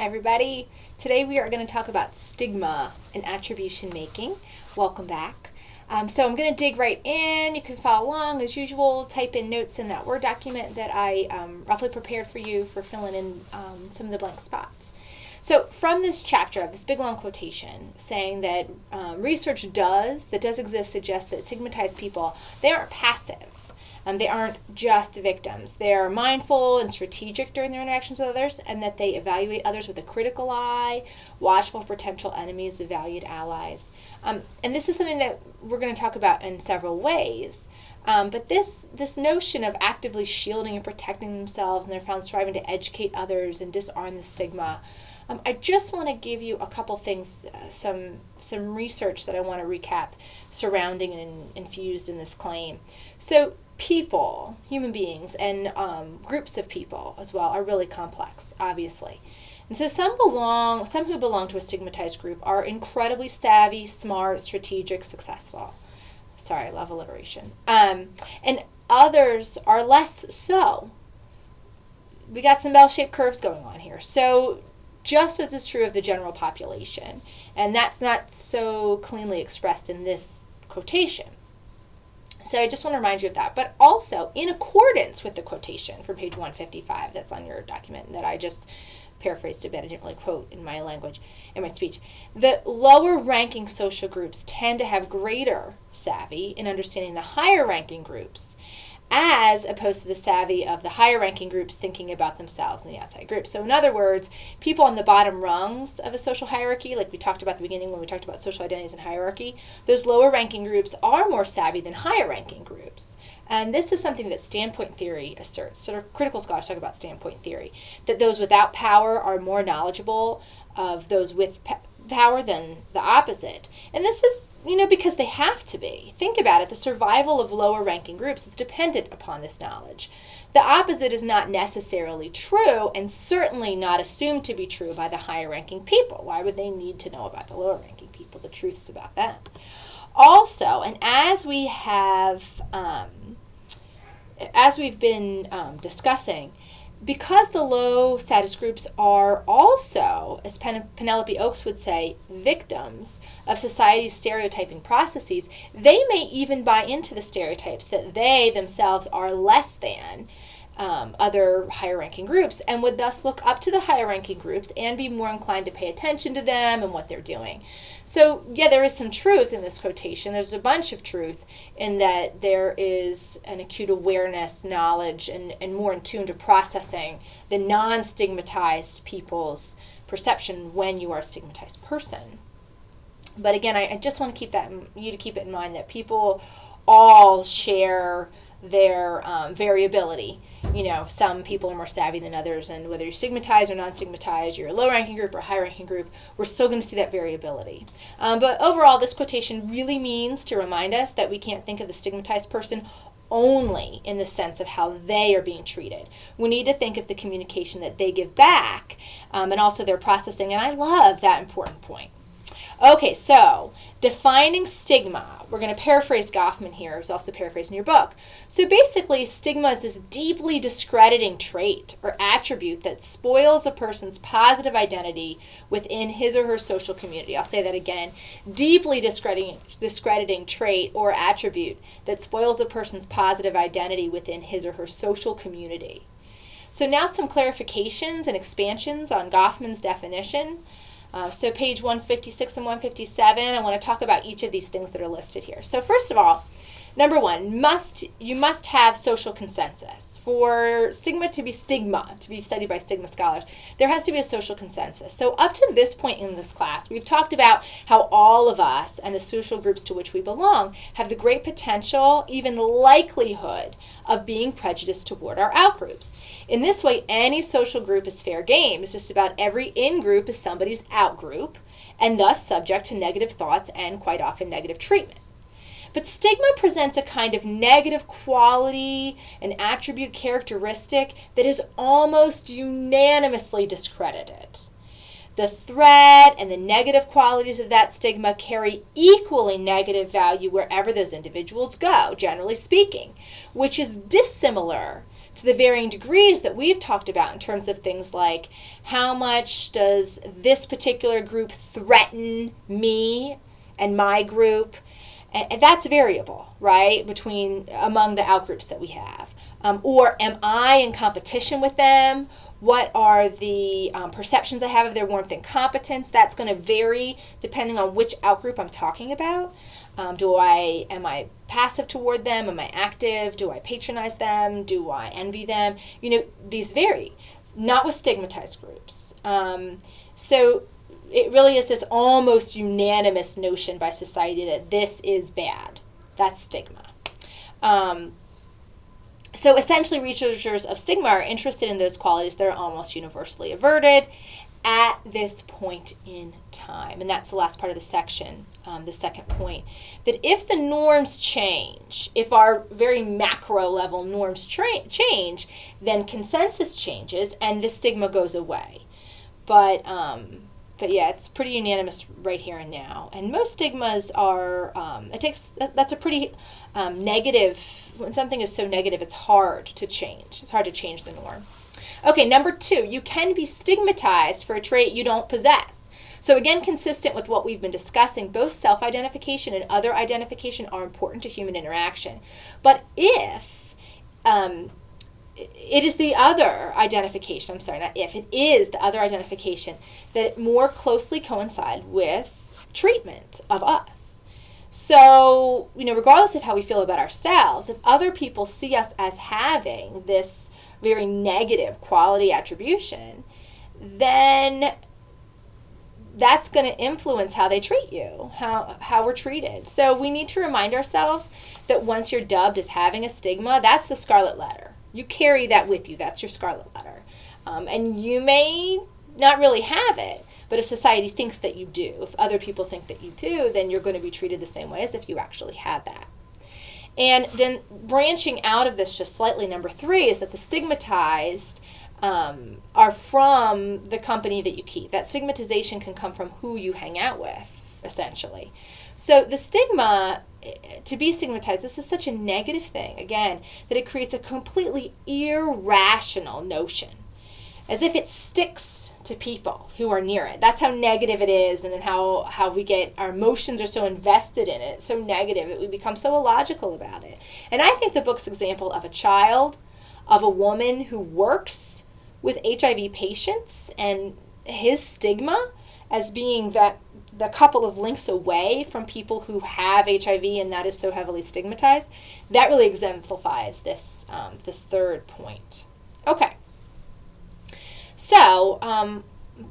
Hi everybody. Today we are going to talk about stigma and attribution making. Welcome back. So I'm going to dig right in. You can follow along as usual. Type in notes in that Word document that I roughly prepared for you for filling in some of the blank spots. So from this chapter, I have this big long quotation saying that research that does exist suggests that stigmatized people, they aren't passive. They aren't just victims. They're mindful and strategic during their interactions with others, and that they evaluate others with a critical eye, watchful for potential enemies, the valued allies. And this is something that we're going to talk about in several ways. But this notion of actively shielding and protecting themselves, and they're found striving to educate others and disarm the stigma. I just want to give you a couple things, some research that I want to recap surrounding and infused in this claim. So people, human beings, and groups of people as well are really complex, obviously. And so some who belong to a stigmatized group are incredibly savvy, smart, strategic, successful. Sorry, I love alliteration. And others are less so. We got some bell-shaped curves going on here. So just as is true of the general population, and that's not so cleanly expressed in this quotation. So I just want to remind you of that. But also, in accordance with the quotation from page 155 that's on your document that I just paraphrased a bit, I didn't really quote in my language, in my speech, the lower ranking social groups tend to have greater savvy in understanding the higher ranking groups, as opposed to the savvy of the higher ranking groups thinking about themselves and the outside group. So in other words, people on the bottom rungs of a social hierarchy, like we talked about at the beginning when we talked about social identities and hierarchy, those lower ranking groups are more savvy than higher ranking groups. And this is something that standpoint theory asserts. Sort of critical scholars talk about standpoint theory, that those without power are more knowledgeable of those with power than the opposite. And this is, because they have to be. Think about it. The survival of lower ranking groups is dependent upon this knowledge. The opposite is not necessarily true, and certainly not assumed to be true by the higher ranking people. Why would they need to know about the lower ranking people? The truth's about them. Also, and as we've been discussing, because the low status groups are also, as Penelope Oakes would say, victims of society's stereotyping processes, they may even buy into the stereotypes that they themselves are less than other higher ranking groups, and would thus look up to the higher ranking groups and be more inclined to pay attention to them and what they're doing. So yeah, there is some truth in this quotation. There's a bunch of truth in that there is an acute awareness, knowledge, and more in tune to processing the non-stigmatized people's perception when you are a stigmatized person. But again, I just want to keep it in mind that people all share their variability. Some people are more savvy than others, and whether you're stigmatized or non-stigmatized, you're a low-ranking group or a high-ranking group, we're still going to see that variability. But overall, this quotation really means to remind us that we can't think of the stigmatized person only in the sense of how they are being treated. We need to think of the communication that they give back, and also their processing, and I love that important point. Okay, so defining stigma. We're going to paraphrase Goffman here, who's also paraphrased in your book. So basically, stigma is this deeply discrediting trait or attribute that spoils a person's positive identity within his or her social community. I'll say that again. Deeply discrediting trait or attribute that spoils a person's positive identity within his or her social community. So now some clarifications and expansions on Goffman's definition. So page 156 and 157, I want to talk about each of these things that are listed here. So first of all, number one, you must have social consensus. For stigma to be studied by stigma scholars, there has to be a social consensus. So up to this point in this class, we've talked about how all of us and the social groups to which we belong have the great potential, even likelihood, of being prejudiced toward our outgroups. In this way, any social group is fair game. It's just about every in-group is somebody's outgroup, and thus subject to negative thoughts and quite often negative treatment. But stigma presents a kind of negative quality, an attribute characteristic that is almost unanimously discredited. The threat and the negative qualities of that stigma carry equally negative value wherever those individuals go, generally speaking, which is dissimilar to the varying degrees that we've talked about in terms of things like how much does this particular group threaten me and my group. And that's variable, right, among the outgroups that we have. Or am I in competition with them? What are the perceptions I have of their warmth and competence? That's going to vary depending on which outgroup I'm talking about. Am I passive toward them? Am I active? Do I patronize them? Do I envy them? These vary, not with stigmatized groups. So it really is this almost unanimous notion by society that this is bad. That's stigma. So essentially, researchers of stigma are interested in those qualities that are almost universally averted at this point in time. And that's the last part of the section, the second point, that if the norms change, if our very macro level norms change, then consensus changes and the stigma goes away. But yeah, it's pretty unanimous right here and now. And most stigmas are, that's a pretty negative. When something is so negative, it's hard to change. It's hard to change the norm. Okay, number 2, you can be stigmatized for a trait you don't possess. So again, consistent with what we've been discussing, both self-identification and other identification are important to human interaction. But if it is the other identification, it is the other identification that more closely coincide with treatment of us. So, regardless of how we feel about ourselves, if other people see us as having this very negative quality attribution, then that's going to influence how they treat you, how we're treated. So we need to remind ourselves that once you're dubbed as having a stigma, that's the scarlet letter. You carry that with you. That's your scarlet letter. And you may not really have it, but if society thinks that you do, if other people think that you do, then you're going to be treated the same way as if you actually had that. And then branching out of this just slightly, number 3 is that the stigmatized are from the company that you keep. That stigmatization can come from who you hang out with, essentially. So the stigma, to be stigmatized, this is such a negative thing, again, that it creates a completely irrational notion, as if it sticks to people who are near it. That's how negative it is, and then how we get, our emotions are so invested in it. It's so negative that we become so illogical about it. And I think the book's example of a child, of a woman who works with HIV patients, and his stigma as being that the couple of links away from people who have HIV, and that is so heavily stigmatized, that really exemplifies this third point. Okay. So,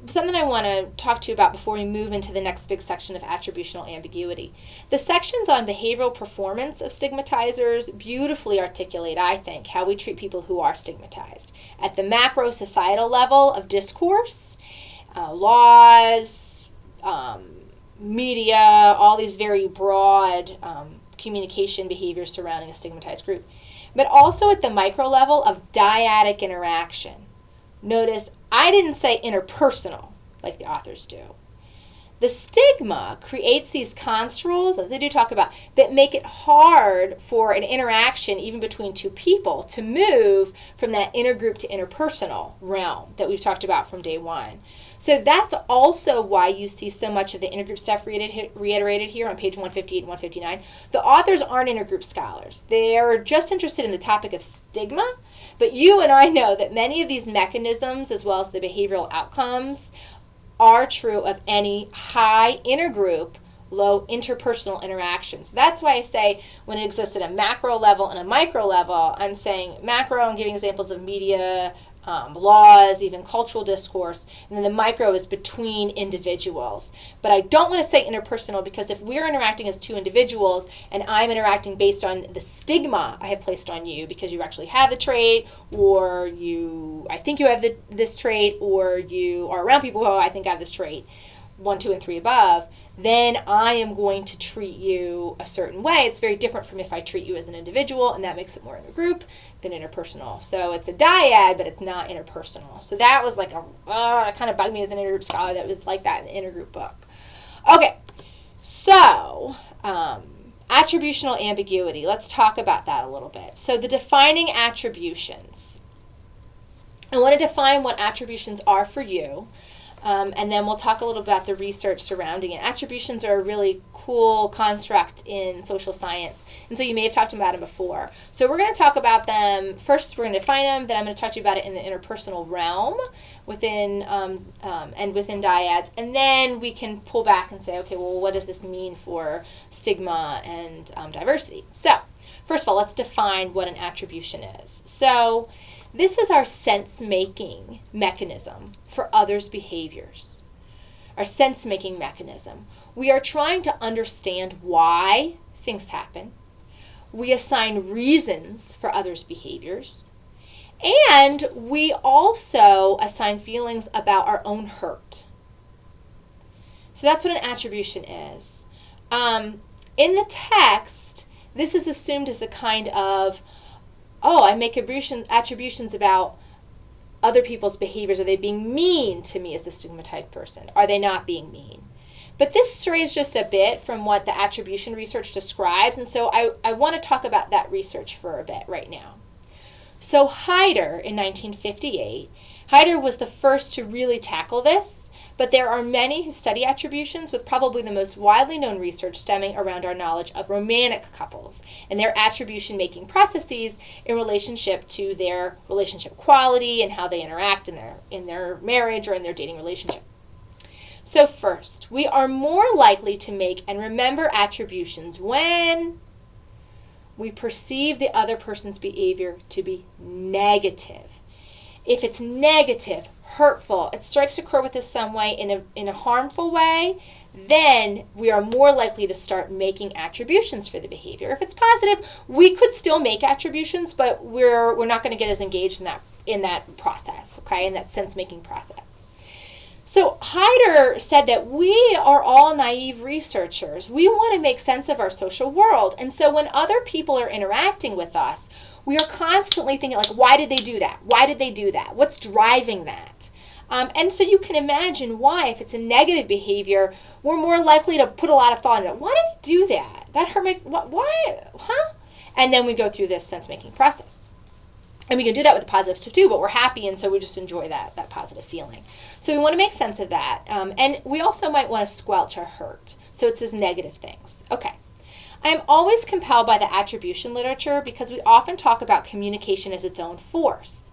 something I want to talk to you about before we move into the next big section of attributional ambiguity. The sections on behavioral performance of stigmatizers beautifully articulate, I think, how we treat people who are stigmatized. At the macro societal level of discourse, laws, media, all these very broad communication behaviors surrounding a stigmatized group. But also at the micro level of dyadic interaction. Notice I didn't say interpersonal like the authors do. The stigma creates these construals, as they do talk about, that make it hard for an interaction, even between two people, to move from that intergroup to interpersonal realm that we've talked about from day 1. So that's also why you see so much of the intergroup stuff reiterated here on page 158 and 159. The authors aren't intergroup scholars. They're just interested in the topic of stigma, but you and I know that many of these mechanisms, as well as the behavioral outcomes, are true of any high intergroup, low interpersonal interactions. That's why I say when it exists at a macro level and a micro level, I'm saying macro and giving examples of media, laws, even cultural discourse, and then the micro is between individuals. But I don't want to say interpersonal, because if we're interacting as two individuals and I'm interacting based on the stigma I have placed on you because you actually have the trait, or I think you have this trait, or you are around people who I think have this trait, 1, 2, and 3 above, then I am going to treat you a certain way. It's very different from if I treat you as an individual, and that makes it more intergroup than interpersonal. So it's a dyad, but it's not interpersonal. So that was like it kind of bugged me as an intergroup scholar that was like that in the intergroup book. Okay, so attributional ambiguity. Let's talk about that a little bit. So the defining attributions. I want to define what attributions are for you. And then we'll talk a little about the research surrounding it. Attributions are a really cool construct in social science, and so you may have talked about them before. So we're going to talk about them. First, we're going to define them, then I'm going to talk to you about it in the interpersonal realm within and within dyads, and then we can pull back and say, okay, well, what does this mean for stigma and diversity? So first of all, let's define what an attribution is. So this is our sense-making mechanism for others' behaviors. Our sense-making mechanism. We are trying to understand why things happen. We assign reasons for others' behaviors. And we also assign feelings about our own hurt. So that's what an attribution is. In the text, this is assumed as a kind of, oh, I make attributions about other people's behaviors. Are they being mean to me as the stigmatized person? Are they not being mean? But this strays just a bit from what the attribution research describes, and so I want to talk about that research for a bit right now. So Hyder, in 1958, Hyder was the first to really tackle this, but there are many who study attributions, with probably the most widely known research stemming around our knowledge of romantic couples and their attribution-making processes in relationship to their relationship quality and how they interact in their marriage or in their dating relationship. So first, we are more likely to make and remember attributions when we perceive the other person's behavior to be negative. If it's negative, hurtful, it strikes a chord with us some way in a harmful way, then we are more likely to start making attributions for the behavior. If it's positive, we could still make attributions, but we're not going to get as engaged in that process, okay, in that sense-making process. So Hyder said that we are all naive researchers. We want to make sense of our social world. And so when other people are interacting with us, we are constantly thinking, like, why did they do that? Why did they do that? What's driving that? And so you can imagine why, if it's a negative behavior, we're more likely to put a lot of thought into it. Why did he do that? That hurt my, why, huh? And then we go through this sense-making process. And we can do that with the positive stuff too, but we're happy, and so we just enjoy that positive feeling. So we want to make sense of that. And we also might want to squelch our hurt. So it's those negative things. Okay. I am always compelled by the attribution literature because we often talk about communication as its own force.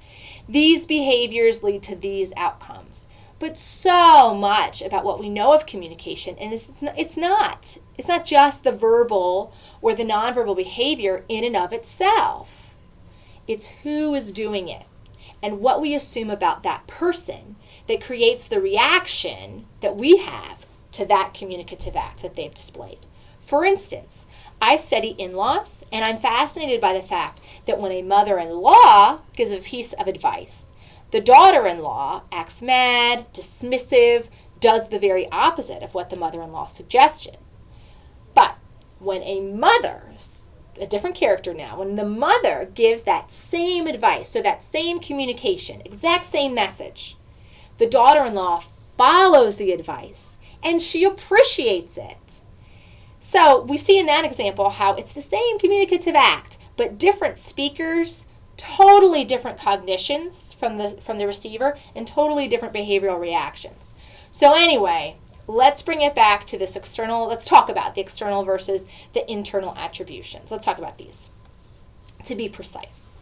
These behaviors lead to these outcomes. But so much about what we know of communication, and it's not just the verbal or the nonverbal behavior in and of itself. It's who is doing it and what we assume about that person that creates the reaction that we have to that communicative act that they've displayed. For instance, I study in-laws, and I'm fascinated by the fact that when a mother-in-law gives a piece of advice, the daughter-in-law acts mad, dismissive, does the very opposite of what the mother-in-law suggested. But when a different character now, when the mother gives that same advice, so that same communication, exact same message, the daughter-in-law follows the advice and she appreciates it. So we see in that example how it's the same communicative act, but different speakers, totally different cognitions from the receiver, and totally different behavioral reactions. So anyway, let's bring it back to this external. Let's talk about the external versus the internal attributions. Let's talk about these to be precise.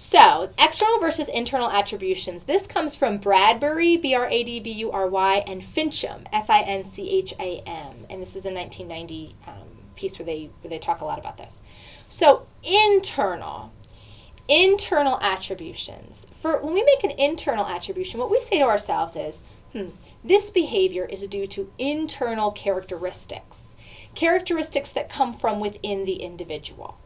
So external versus internal attributions. This comes from Bradbury, Bradbury, and Fincham, Fincham. And this is a 1990 piece where they talk a lot about this. So internal attributions. When we make an internal attribution, what we say to ourselves is, this behavior is due to internal characteristics that come from within the individual.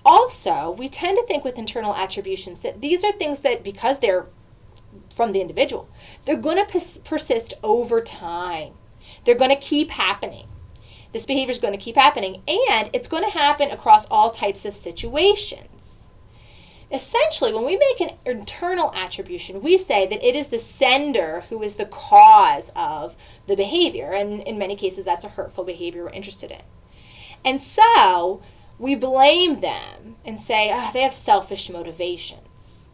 Also, we tend to think with internal attributions that these are things that, because they're from the individual, they're going to persist over time. They're going to keep happening. This behavior is going to keep happening, and it's going to happen across all types of situations. Essentially, when we make an internal attribution, we say that it is the sender who is the cause of the behavior, and in many cases that's a hurtful behavior we're interested in. And so we blame them and say, they have selfish motivations.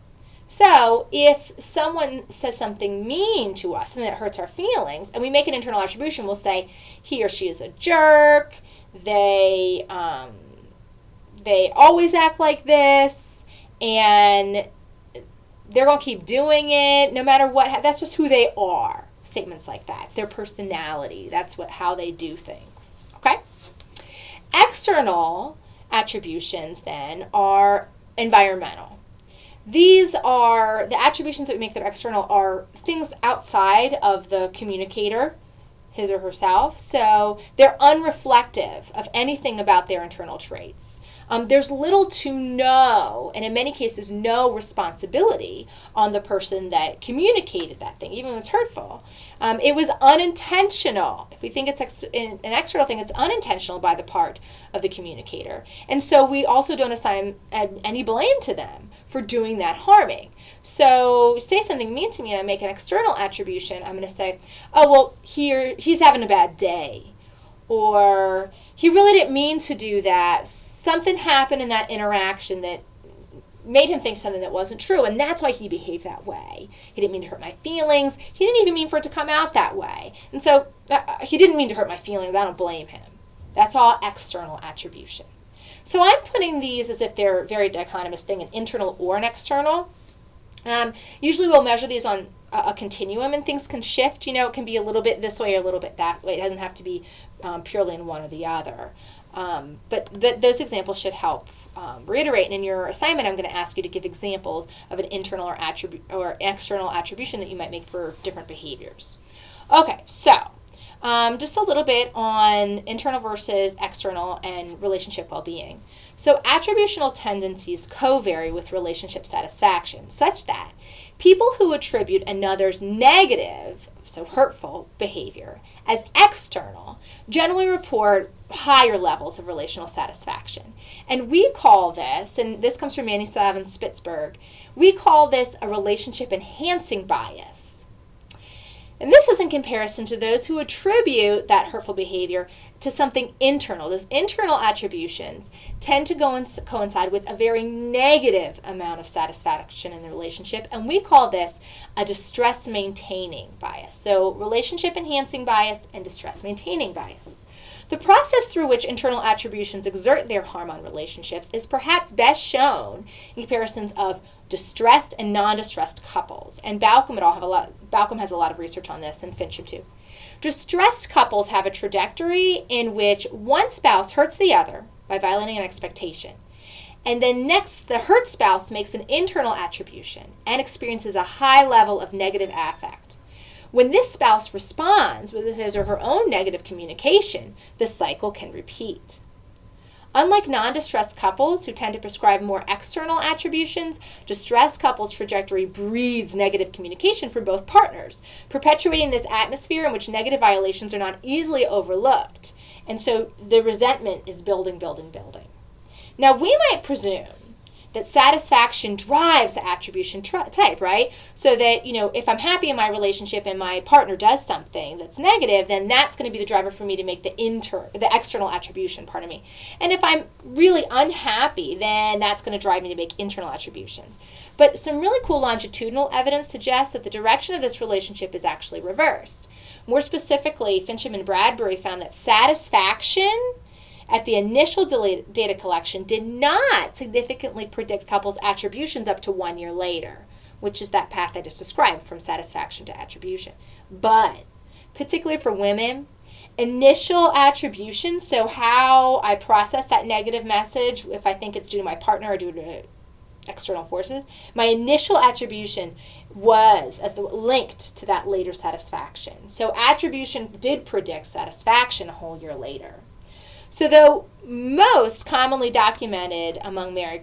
So if someone says something mean to us, something that hurts our feelings, and we make an internal attribution, we'll say, he or she is a jerk, they always act like this, and they're going to keep doing it no matter what. That's just who they are. Statements like that. It's their personality. That's how they do things. Okay? External attributions then are environmental. These are the attributions that we make that are external are things outside of the communicator, his or herself. So they're unreflective of anything about their internal traits. There's little to no, and in many cases, no responsibility on the person that communicated that thing, even if it's hurtful. It was unintentional. If we think it's an external thing, it's unintentional by the part of the communicator. And so we also don't assign any blame to them for doing that harming. So say something mean to me and I make an external attribution, I'm going to say, oh, well, he's having a bad day. Or he really didn't mean to do that. Something happened in that interaction that made him think something that wasn't true, and that's why he behaved that way. He didn't mean to hurt my feelings. He didn't even mean for it to come out that way. And so he didn't mean to hurt my feelings. I don't blame him. That's all external attribution. So I'm putting these as if they're a very dichotomous thing, an internal or an external. Usually we'll measure these on a continuum, and things can shift. It can be a little bit this way or a little bit that way. It doesn't have to be purely in one or the other. But those examples should help reiterate. And in your assignment, I'm going to ask you to give examples of an internal or external attribution that you might make for different behaviors. Okay, so just a little bit on internal versus external and relationship well-being. So attributional tendencies co-vary with relationship satisfaction, such that people who attribute another's negative, so hurtful, behavior as external generally report higher levels of relational satisfaction. And we call this, and this comes from Manislav and Spitzberg, we call this a relationship enhancing bias. And this is in comparison to those who attribute that hurtful behavior to something internal. Those internal attributions tend to coincide with a very negative amount of satisfaction in the relationship, and we call this a distress-maintaining bias. So relationship enhancing bias and distress-maintaining bias. The process through which internal attributions exert their harm on relationships is perhaps best shown in comparisons of distressed and non-distressed couples. And Balcom has a lot of research on this, and Fincham too. Distressed couples have a trajectory in which one spouse hurts the other by violating an expectation. And then next, the hurt spouse makes an internal attribution and experiences a high level of negative affect. When this spouse responds with his or her own negative communication, the cycle can repeat. Unlike non-distressed couples who tend to prescribe more external attributions, distressed couples' trajectory breeds negative communication from both partners, perpetuating this atmosphere in which negative violations are not easily overlooked. And so the resentment is building, building, building. Now, we might presume that satisfaction drives the attribution type, right? So that, if I'm happy in my relationship and my partner does something that's negative, then that's going to be the driver for me to make the external attribution, And if I'm really unhappy, then that's going to drive me to make internal attributions. But some really cool longitudinal evidence suggests that the direction of this relationship is actually reversed. More specifically, Fincham and Bradbury found that satisfaction at the initial data collection did not significantly predict couples' attributions up to 1 year later, which is that path I just described from satisfaction to attribution. But, particularly for women, initial attribution, so how I process that negative message, if I think it's due to my partner or due to external forces, my initial attribution was linked to that later satisfaction. So attribution did predict satisfaction a whole year later. So though most commonly documented among married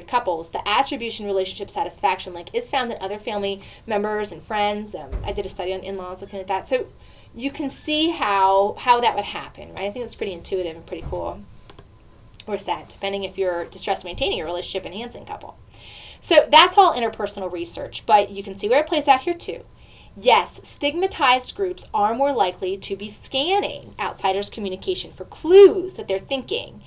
couples, the attribution relationship satisfaction link is found in other family members and friends. I did a study on in-laws looking at that. So you can see how that would happen, right? I think it's pretty intuitive and pretty cool. Or sad, depending if you're distress maintaining or relationship enhancing couple. So that's all interpersonal research, but you can see where it plays out here too. Yes, stigmatized groups are more likely to be scanning outsiders' communication for clues that they're thinking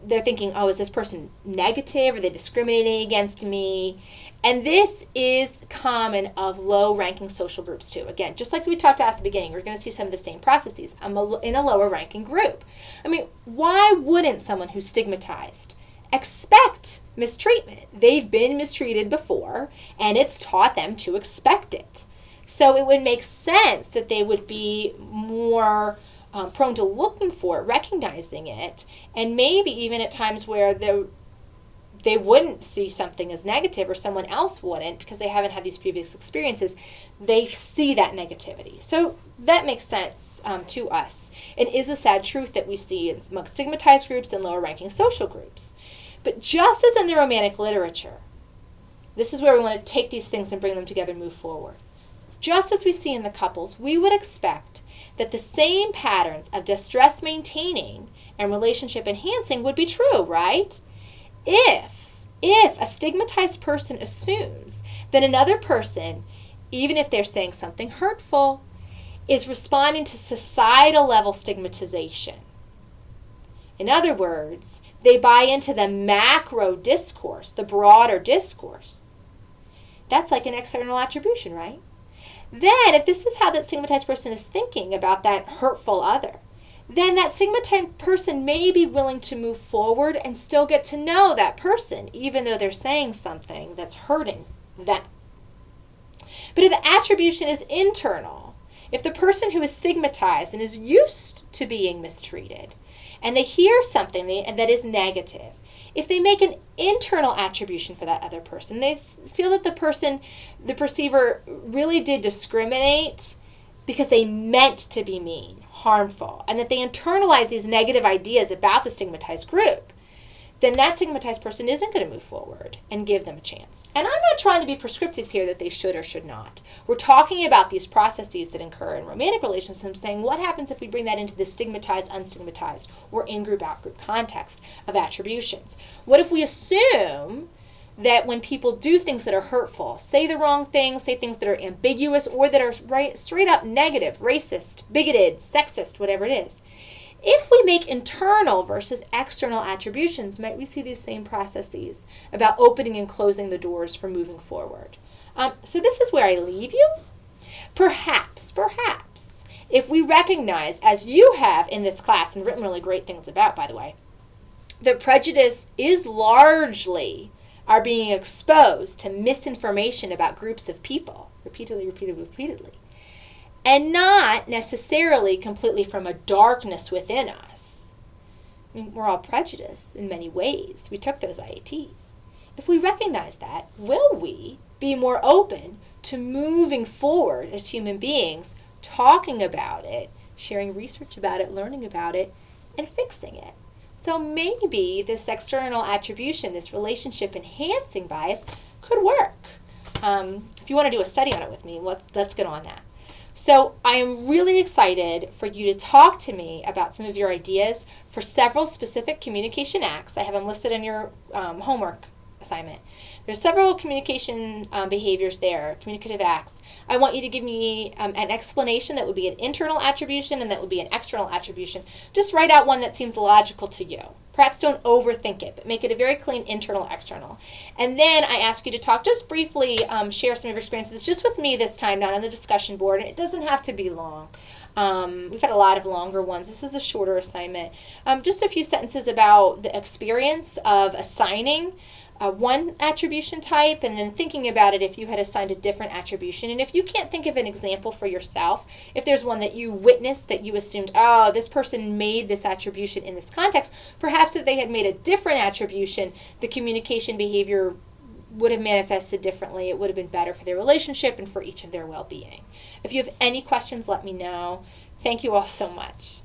they're thinking, oh, is this person negative? Are they discriminating against me? And this is common of low-ranking social groups too. Again, just like we talked about at the beginning, we're going to see some of the same processes. I'm in a lower-ranking group. I mean, why wouldn't someone who's stigmatized expect mistreatment? They've been mistreated before, and it's taught them to expect it. So it would make sense that they would be more prone to looking for it, recognizing it, and maybe even at times where they wouldn't see something as negative or someone else wouldn't because they haven't had these previous experiences, they see that negativity. So that makes sense to us. It is a sad truth that we see among stigmatized groups and lower ranking social groups. But just as in the Romantic literature, this is where we want to take these things and bring them together and move forward. Just as we see in the couples, we would expect that the same patterns of distress maintaining and relationship enhancing would be true, right? If a stigmatized person assumes that another person, even if they're saying something hurtful, is responding to societal level stigmatization. In other words, they buy into the macro discourse, the broader discourse. That's like an external attribution, right? Then, if this is how that stigmatized person is thinking about that hurtful other, then that stigmatized person may be willing to move forward and still get to know that person, even though they're saying something that's hurting them. But if the attribution is internal, if the person who is stigmatized and is used to being mistreated, and they hear something that is negative, if they make an internal attribution for that other person, they feel that the perceiver really did discriminate because they meant to be mean, harmful, and that they internalize these negative ideas about the stigmatized group, then that stigmatized person isn't going to move forward and give them a chance. And I'm not trying to be prescriptive here that they should or should not. We're talking about these processes that occur in romantic relationships, saying what happens if we bring that into the stigmatized, unstigmatized, or in-group, out-group context of attributions. What if we assume that when people do things that are hurtful, say the wrong things, say things that are ambiguous, or that are straight up negative, racist, bigoted, sexist, whatever it is, if we make internal versus external attributions, might we see these same processes about opening and closing the doors for moving forward? So this is where I leave you. Perhaps, if we recognize, as you have in this class and written really great things about, by the way, that prejudice is largely are being exposed to misinformation about groups of people, repeatedly. And not necessarily completely from a darkness within us. I mean, we're all prejudiced in many ways. We took those IATs. If we recognize that, will we be more open to moving forward as human beings, talking about it, sharing research about it, learning about it, and fixing it? So maybe this external attribution, this relationship enhancing bias, could work. If you want to do a study on it with me, let's get on that. So I am really excited for you to talk to me about some of your ideas for several specific communication acts. I have them listed in your homework assignment. There's several communication behaviors there, communicative acts. I want you to give me an explanation that would be an internal attribution and that would be an external attribution. Just write out one that seems logical to you. Perhaps don't overthink it, but make it a very clean internal, external. And then I ask you to talk just briefly, share some of your experiences just with me this time, not on the discussion board. And it doesn't have to be long. We've had a lot of longer ones. This is a shorter assignment. Just a few sentences about the experience of assigning one attribution type and then thinking about it if you had assigned a different attribution. And if you can't think of an example for yourself, if there's one that you witnessed that you assumed, oh, this person made this attribution in this context, perhaps if they had made a different attribution, the communication behavior would have manifested differently. It would have been better for their relationship and for each of their well-being. If you have any questions, let me know. Thank you all so much.